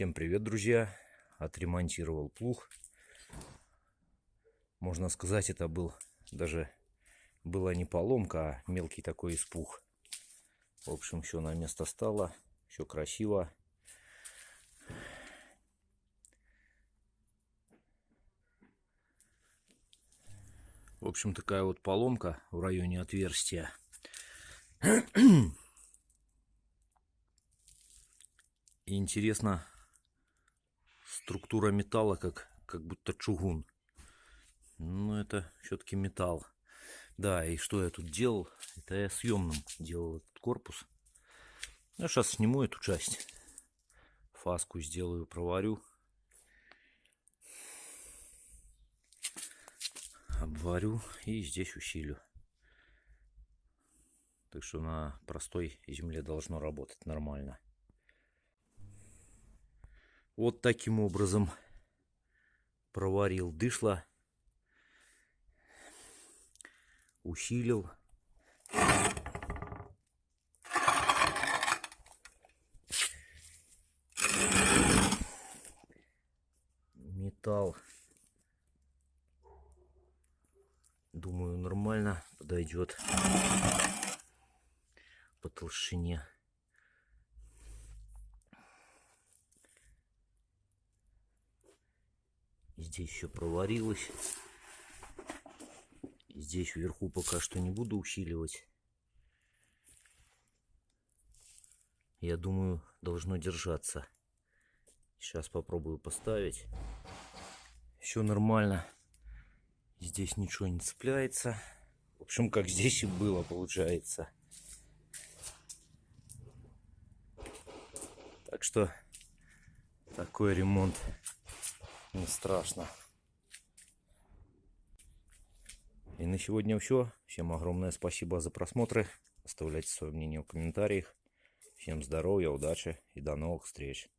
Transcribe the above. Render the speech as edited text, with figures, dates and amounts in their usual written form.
Всем привет, друзья! Отремонтировал плуг. Можно сказать, это была не поломка, а мелкий такой испуг. В общем, все на место стало, все красиво. В общем, такая вот поломка в районе отверстия. И интересно, структура металла как будто чугун. Но это все-таки металл. Да, и что я тут делал? Это я съемным делал этот корпус. Я сейчас сниму эту часть. Фаску сделаю, проварю. Обварю и здесь усилю. Так что на простой земле должно работать нормально. Вот таким образом проварил дышло. Усилил. Металл, думаю, нормально подойдет по толщине. Здесь все проварилось. Здесь вверху пока что не буду усиливать. Я думаю, должно держаться. Сейчас попробую поставить. Все нормально. Здесь ничего не цепляется. В общем, как здесь и было, получается. Так что такой ремонт не страшно. И на сегодня все. Всем огромное спасибо за просмотры. Оставляйте свое мнение в комментариях. Всем здоровья, удачи и до новых встреч.